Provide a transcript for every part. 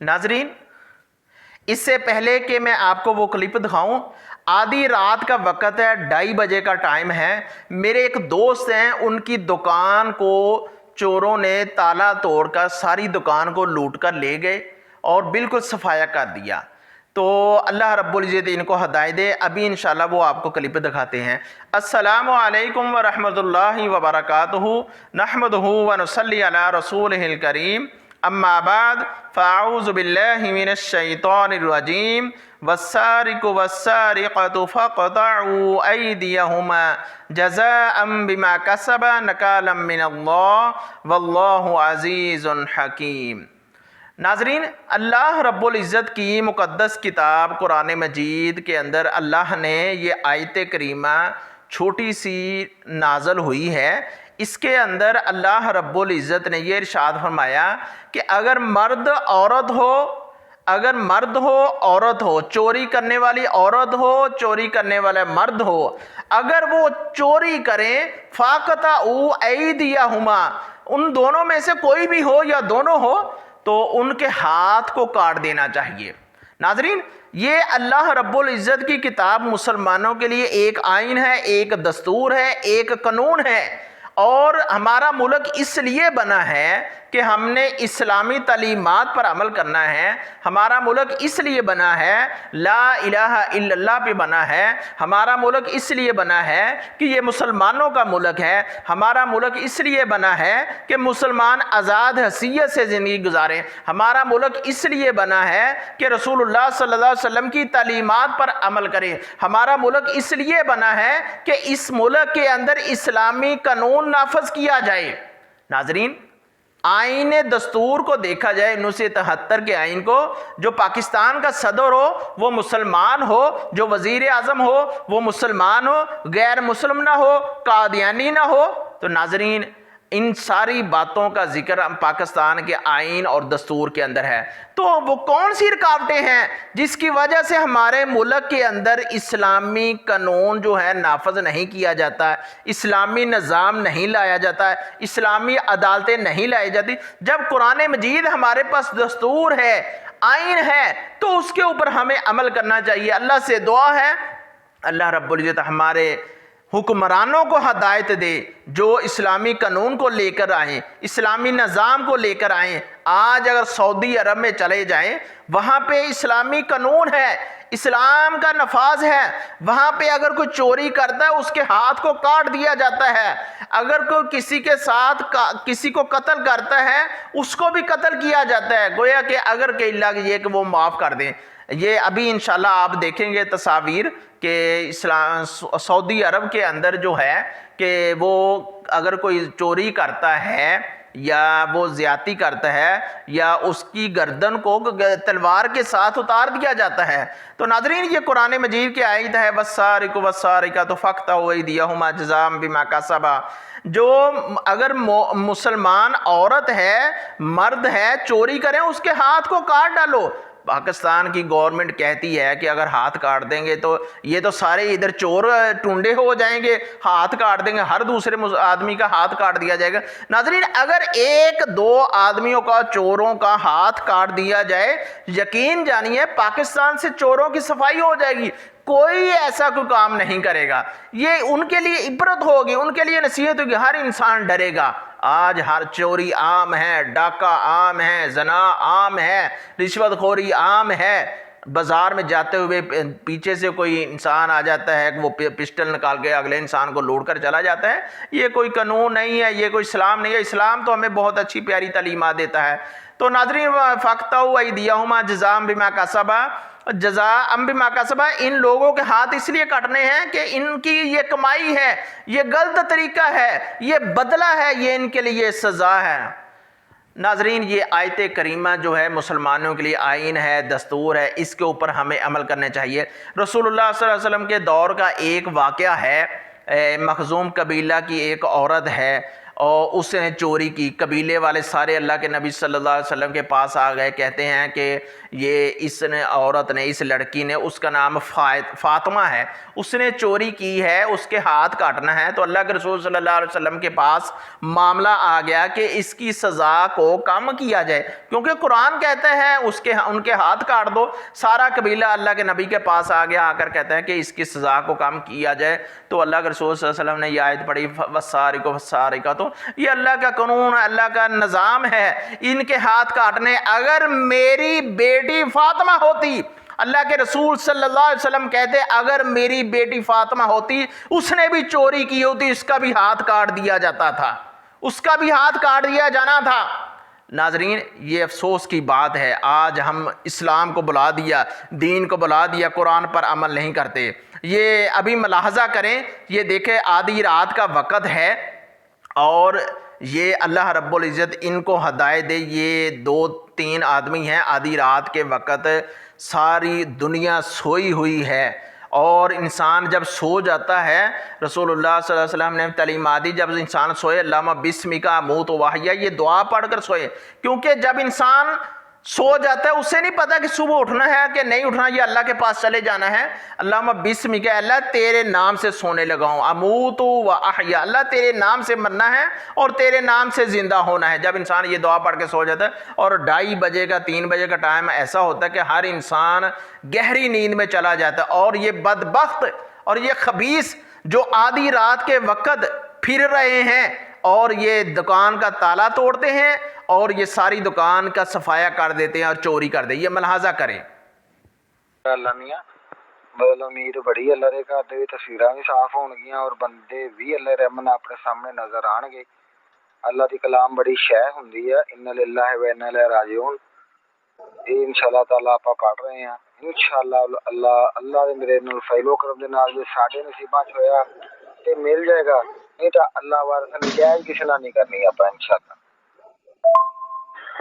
ناظرین، اس سے پہلے کہ میں آپ کو وہ کلپ دکھاؤں، آدھی رات کا وقت ہے، 2:30 بجے کا ٹائم ہے، میرے ایک دوست ہیں، ان کی دکان کو چوروں نے تالا توڑ کر ساری دکان کو لوٹ کر لے گئے اور بالکل صفایا کر دیا۔ تو اللہ رب العزت ان کو ہدایت دے۔ ابھی انشاءاللہ وہ آپ کو کلپ دکھاتے ہیں۔ السلام علیکم ورحمۃ اللہ وبرکاتہ، نحمدہ ونصلی علی رسولہ الکریم، اما بعد فاعوذ باللہ من الشیطان الرجیم، والسارق والسارقة فاقطعوا ایدیہما جزاء بما کسبا نکالا من اللہ واللہ عزیز حکیم۔ ناظرین، اللہ رب العزت کی مقدس کتاب قرآن مجید کے اندر اللہ نے یہ آیت کریمہ چھوٹی سی نازل ہوئی ہے۔ اس کے اندر اللہ رب العزت نے یہ ارشاد فرمایا کہ اگر مرد عورت ہو، اگر مرد ہو عورت ہو، چوری کرنے والی عورت ہو، چوری کرنے والا مرد ہو، اگر وہ چوری کریں فَاقْطَعُوا أَيْدِيَهُمَا، ان دونوں میں سے کوئی بھی ہو یا دونوں ہو تو ان کے ہاتھ کو کاٹ دینا چاہیے۔ ناظرین، یہ اللہ رب العزت کی کتاب مسلمانوں کے لیے ایک آئین ہے، ایک دستور ہے، ایک قانون ہے، اور ہمارا ملک اس لیے بنا ہے کہ ہم نے اسلامی تعلیمات پر عمل کرنا ہے۔ ہمارا ملک اس لیے بنا ہے، لا الہ الا اللہ پہ بنا ہے۔ ہمارا ملک اس لیے بنا ہے کہ یہ مسلمانوں کا ملک ہے۔ ہمارا ملک اس لیے بنا ہے کہ مسلمان آزاد حیثیت سے زندگی گزاریں۔ ہمارا ملک اس لیے بنا ہے کہ رسول اللہ صلی اللہ علیہ وسلم کی تعلیمات پر عمل کریں۔ ہمارا ملک اس لیے بنا ہے کہ اس ملک کے اندر اسلامی قانون نافذ کیا جائے۔ ناظرین، آئین دستور کو دیکھا جائے، 1973 کے آئین کو، جو پاکستان کا صدر ہو وہ مسلمان ہو، جو وزیر اعظم ہو وہ مسلمان ہو، غیر مسلم نہ ہو، قادیانی نہ ہو۔ تو ناظرین، ان ساری باتوں کا ذکر ہم پاکستان کے آئین اور دستور کے اندر ہے۔ تو وہ کون سی رکاوٹیں ہیں جس کی وجہ سے ہمارے ملک کے اندر اسلامی قانون جو ہے نافذ نہیں کیا جاتا ہے، اسلامی نظام نہیں لایا جاتا ہے، اسلامی عدالتیں نہیں لائی جاتی؟ جب قرآن مجید ہمارے پاس دستور ہے، آئین ہے، تو اس کے اوپر ہمیں عمل کرنا چاہیے۔ اللہ سے دعا ہے اللہ رب العزت ہمارے حکمرانوں کو ہدایت دے جو اسلامی قانون کو لے کر آئیں، اسلامی نظام کو لے کر آئیں۔ آج اگر سعودی عرب میں چلے جائیں، وہاں پہ اسلامی قانون ہے، اسلام کا نفاذ ہے، وہاں پہ اگر کوئی چوری کرتا ہے اس کے ہاتھ کو کاٹ دیا جاتا ہے، اگر کوئی کسی کے ساتھ کسی کو قتل کرتا ہے اس کو بھی قتل کیا جاتا ہے، گویا کہ اگر کہ اللہ یہ کہ وہ معاف کر دیں۔ یہ ابھی انشاءاللہ آپ دیکھیں گے تصاویر کہ سعودی عرب کے اندر جو ہے کہ وہ اگر کوئی چوری کرتا ہے یا وہ زیادتی کرتا ہے یا اس کی گردن کو تلوار کے ساتھ اتار دیا جاتا ہے۔ تو ناظرین، یہ قرآن مجید کی آیت ہے، وَالسَّارِقُ وَالسَّارِقَةُ فَاقْطَعُوا أَيْدِيَهُمَا جَزَاءً بِمَا كَسَبَا۔ جو اگر مسلمان عورت ہے، مرد ہے، چوری کریں اس کے ہاتھ کو کاٹ ڈالو۔ پاکستان کی گورنمنٹ کہتی ہے کہ اگر ہاتھ کاٹ دیں گے تو یہ تو سارے ادھر چور ٹونڈے ہو جائیں گے، ہاتھ کاٹ دیں گے، ہر دوسرے آدمی کا ہاتھ کاٹ دیا جائے گا۔ ناظرین، اگر 1-2 آدمیوں کا، چوروں کا ہاتھ کاٹ دیا جائے، یقین جانیے پاکستان سے چوروں کی صفائی ہو جائے گی، کوئی ایسا کوئی کام نہیں کرے گا۔ یہ ان کے لیے عبرت ہوگی، ان کے لیے نصیحت ہوگی، ہر انسان ڈرے گا۔ آج ہر چوری عام ہے، ڈاکہ عام ہے، زنا عام ہے، رشوت خوری عام ہے۔ بازار میں جاتے ہوئے پیچھے سے کوئی انسان آ جاتا ہے، وہ پسٹل نکال کے اگلے انسان کو لوٹ کر چلا جاتا ہے۔ یہ کوئی قانون نہیں ہے، یہ کوئی اسلام نہیں ہے۔ اسلام تو ہمیں بہت اچھی پیاری تعلیمات دیتا ہے۔ تو ناظرین، فَاقْطَعُوا أَيْدِيَهُمَا جَزَاءً بِمَا كَسَبَا، جزاء بما کسبا، ان لوگوں کے ہاتھ اس لیے کٹنے ہیں کہ ان کی یہ کمائی ہے، یہ غلط طریقہ ہے، یہ بدلہ ہے، یہ ان کے لیے سزا ہے۔ ناظرین، یہ آیت کریمہ جو ہے مسلمانوں کے لیے آئین ہے، دستور ہے، اس کے اوپر ہمیں عمل کرنا چاہیے۔ رسول اللہ صلی اللہ علیہ وسلم کے دور کا ایک واقعہ ہے، مخزوم قبیلہ کی ایک عورت ہے اور اس نے چوری کی، قبیلے والے سارے اللہ کے نبی صلی اللہ علیہ وسلم کے پاس آ گئے، کہتے ہیں کہ یہ اس نے عورت نے، اس لڑکی نے، اس کا نام فاطمہ ہے، اس نے چوری کی ہے، اس کے ہاتھ کاٹنا ہے۔ تو اللہ کے رسول صلی اللہ علیہ وسلم کے پاس معاملہ آ گیا کہ اس کی سزا کو کم کیا جائے، کیونکہ قرآن کہتا ہے ان کے ہاتھ کاٹ دو۔ سارا قبیلہ اللہ کے نبی کے پاس آ گیا، آ کر کہتا ہے کہ اس کی سزا کو کم کیا جائے۔ تو اللہ کے رسول صلی اللہ علیہ وسلم نے یہ آیت پڑھی وَالسَّارِقُ وَالسَّارِقَةُ۔ تو یہ اللہ کا قانون، اللہ کا نظام ہے، ان کے ہاتھ کاٹنے۔ اگر میری بیٹی فاطمہ ہوتی، اللہ کے رسول صلی اللہ علیہ وسلم کہتے اگر میری بیٹی فاطمہ ہوتی، اس نے بھی چوری کی ہوتی، اس کا بھی ہاتھ کاٹ دیا جاتا تھا، اس کا بھی ہاتھ کاٹ دیا جانا تھا۔ ناظرین، یہ افسوس کی بات ہے، آج ہم اسلام کو بلا دیا، دین کو بلا دیا، قرآن پر عمل نہیں کرتے۔ یہ ابھی ملاحظہ کریں، یہ دیکھیں آدھی رات کا وقت ہے اور یہ اللہ رب العزت ان کو ہدایت دے، یہ 2-3 آدمی ہیں، آدھی رات کے وقت ساری دنیا سوئی ہوئی ہے، اور انسان جب سو جاتا ہے، رسول اللہ صلی اللہ علیہ وسلم نے تعلیمات دی، جب انسان سوئے اللہم بسمک اموت واحیا، یہ دعا پڑھ کر سوئے، کیونکہ جب انسان سو جاتا ہے اسے نہیں پتا کہ صبح اٹھنا ہے کہ نہیں اٹھنا، یہ اللہ کے پاس چلے جانا ہے۔ اللہم بسمک، اللہ تیرے نام سے سونے لگا ہوں، اموت و احیا، اللہ تیرے نام سے مرنا ہے اور تیرے نام سے زندہ ہونا ہے۔ جب انسان یہ دعا پڑھ کے سو جاتا ہے، اور 2:30 بجے کا 3 بجے کا ٹائم ایسا ہوتا ہے کہ ہر انسان گہری نیند میں چلا جاتا ہے، اور یہ بدبخت اور یہ خبیث جو آدھی رات کے وقت پھر رہے ہیں اور یہ دکان کا تالا توڑتے ہیں اور یہ ساری دکان کا صفایا کر دیتے ہیں اور چوری کر دیتے ہیں، یہ ملاحظہ کریں۔ اللہ میاں بول امید بڑی اللہ دے گھر دے تصویراں بھی صاف ہون گیاں اور بندے بھی اللہ رحمن اپنے سامنے نظر آن گے۔ اللہ دی کلام بڑی شے ہوندی ہے، ان للہ و انا الیہ راجعون۔ یہ انشاءاللہ تعالیٰ آپ پڑھ رہے ہیں، انشاءاللہ اللہ دے میرے نال فضل و کرم دے نال جو ساڈے نصیباں چ ہویا تے مل جائے گا، نہیں تو اللہ وارث نجائز کسی نال نہیں کرنی آپ انشاءاللہ۔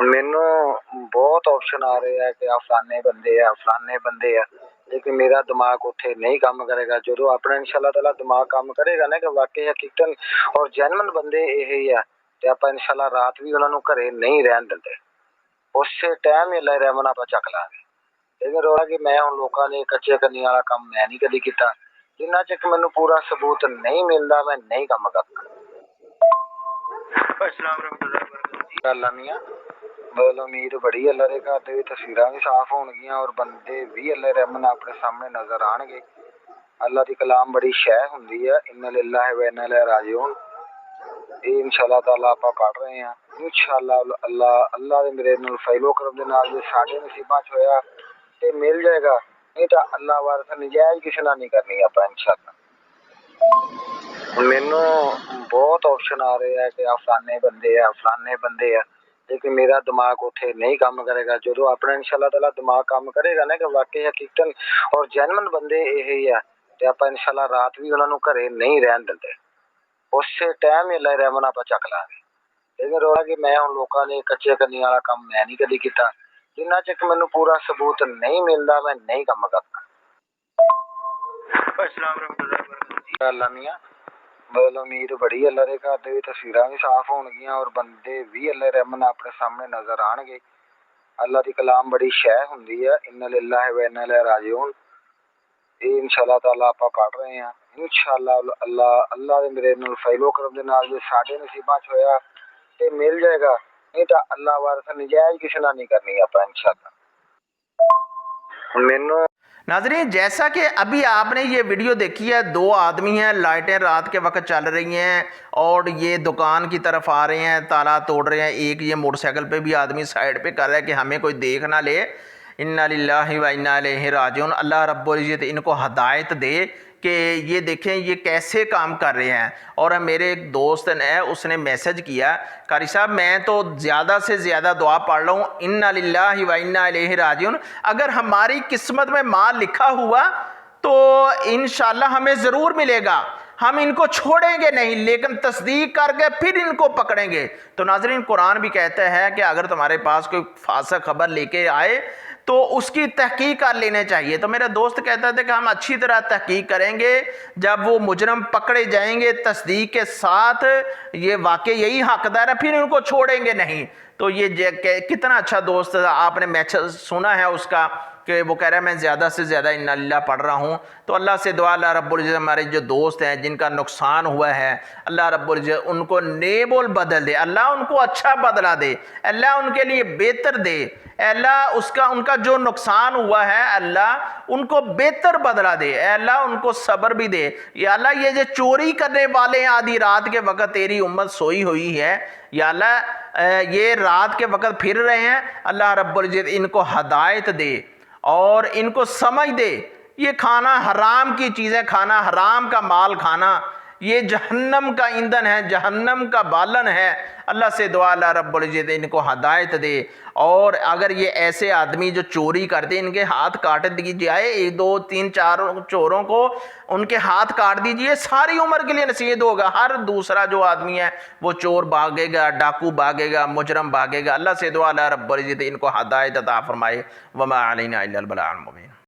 مینوں بہت آپشن آ رہے ہیں کہ فلانے بندے ہیں، لیکن میرا دماغ اتنے نہیں کام کرے گا۔ جو اپنا انشاءاللہ تعالیٰ دماغ کام کرے گا نا کہ واقعی حقیقتاً اور جینون بندے یہی ہے، تو آپ انشاءاللہ رات بھی انہوں گھرے نہیں رہن دیں، اسی ٹائم ہی اللہ رحمن آپ چک لیں گے۔ لیکن رولا کہ میں ہوں لوگوں نے کچے کرنے والا کام میں نہیں کدی کیتا، جنہ چک مینوں پورا ثبوت نہیں ملتا میں نہیں کام کرتا۔ السلام علیکم اللہ میاں بول امید بڑی اللہ دے گھر دے تصویراں بھی صاف ہون گیاں اور بندے بھی اللہ رحمن اپنے سامنے نظر آن گے۔ اللہ دی کلام بڑی شے ہوندی ہے، ان للہ و انا الیہ راجعون۔ یہ انشاءاللہ تعالیٰ آپ پڑھ رہے ہیں، انشاءاللہ اللہ دے میرے نال فضل و کرم دے نال جو ساڈے نصیباں چ ہویا تے مل جائے گا، نہیں تو اللہ وارث نجائز کسی نال نہیں کرنی آپ انشاءاللہ۔ مینوں بہت آپشن آ رہے ہیں کہ فلانے بندے ہیں، لیکن میرا دماغ اتنے نہیں کام کرے گا۔ جو اپنا انشاءاللہ تعالیٰ دماغ کام کرے گا نا کہ واقعی حقیقتاً اور جینون بندے یہی ہے، تو آپ انشاءاللہ رات بھی انہوں گھرے نہیں رہن دیں، اسی ٹائم ہی اللہ رحمن آپ چک لیں گے۔ لیکن رولا کہ میں ہوں لوگوں نے کچے کرنے والا کام میں نہیں کدی کیتا، جنہ چک مینوں پورا ثبوت نہیں ملتا میں نہیں کام کرتا۔ السلام علیکم اللہ میاں بول امید بڑی اللہ دے گھر دے تصویراں بھی صاف ہون گیاں اور بندے بھی اللہ رحمن اپنے سامنے نظر آن گے۔ اللہ دی کلام بڑی شے ہوندی ہے، ان للہ و انا الیہ راجعون۔ یہ انشاءاللہ تعالیٰ آپ پڑھ رہے ہیں، انشاءاللہ اللہ دے میرے نال فضل و کرم دے نال جو ساڈے نصیباں چ ہویا تے مل جائے گا، نہیں تو اللہ وارث نجائز کسی نال نہیں کرنی آپ انشاءاللہ۔ مینوں ناظرین، جیسا کہ ابھی آپ نے یہ ویڈیو دیکھی ہے، 2 آدمی ہیں، لائٹیں رات کے وقت چل رہی ہیں اور یہ دکان کی طرف آ رہے ہیں، تالا توڑ رہے ہیں، ایک یہ موٹر سائیکل پہ بھی آدمی سائیڈ پہ کر رہا ہے کہ ہمیں کوئی دیکھ نہ لے۔ انا للہ و انا الیہ راجعون۔ اللہ رب العزت ان کو ہدایت دے کہ یہ دیکھیں یہ کیسے کام کر رہے ہیں۔ اور میرے ایک دوست نے اس نے میسج کیا، قاری صاحب میں تو زیادہ سے زیادہ دعا پڑھ رہا ہوں انا للہ و انا الیہ راجعون، اگر ہماری قسمت میں مال لکھا ہوا تو انشاءاللہ ہمیں ضرور ملے گا، ہم ان کو چھوڑیں گے نہیں، لیکن تصدیق کر کے پھر ان کو پکڑیں گے۔ تو ناظرین، قرآن بھی کہتا ہے کہ اگر تمہارے پاس کوئی فاسق خبر لے کے آئے تو اس کی تحقیق کر لینے چاہیے. تو میرا دوست کہتا تھا کہ ہم اچھی طرح تحقیق کریں گے, جب وہ مجرم پکڑے جائیں گے تصدیق کے ساتھ یہ واقعی یہی حقدار ہے پھر ان کو چھوڑیں گے نہیں. تو یہ کتنا اچھا دوست تھا. آپ نے میسج سنا ہے اس کا کہ وہ کہہ رہا ہے میں زیادہ سے زیادہ انا للہ پڑھ رہا ہوں. تو اللہ سے دعا اللہ رب العزت ہمارے جو دوست ہیں جن کا نقصان ہوا ہے اللہ رب العزت ان کو نیب البدل دے, اللہ ان کو اچھا بدلہ دے, اللہ ان کے لیے بہتر دے, اللہ ان کا جو نقصان ہوا ہے اللہ ان کو بہتر بدلہ دے, اللہ ان کو صبر بھی دے. یا اللہ یہ جو چوری کرنے والے ہیں آدھی رات کے وقت تیری امت سوئی ہوئی ہے, یا اللہ یہ رات کے وقت پھر رہے ہیں, اللہ رب العزت ان کو ہدایت دے اور ان کو سمجھ دے. یہ کھانا حرام کی چیزیں کھانا, حرام کا مال کھانا یہ جہنم کا ایندھن ہے, جہنم کا بالن ہے. اللہ سے دعا اللہ رب العزت ان کو ہدایت دے. اور اگر یہ ایسے آدمی جو چوری کرتے ان کے ہاتھ کاٹ دیجیے, 1 2 3 4 چوروں کو ان کے ہاتھ کاٹ دیجیے, ساری عمر کے لیے نصیحت ہوگا. ہر دوسرا جو آدمی ہے وہ چور بھاگے گا, ڈاکو بھاگے گا, مجرم بھاگے گا. اللہ سے دعا اللہ رب العزت ان کو ہدایت عطا فرمائے. وما علینا الا البلاغ المبین.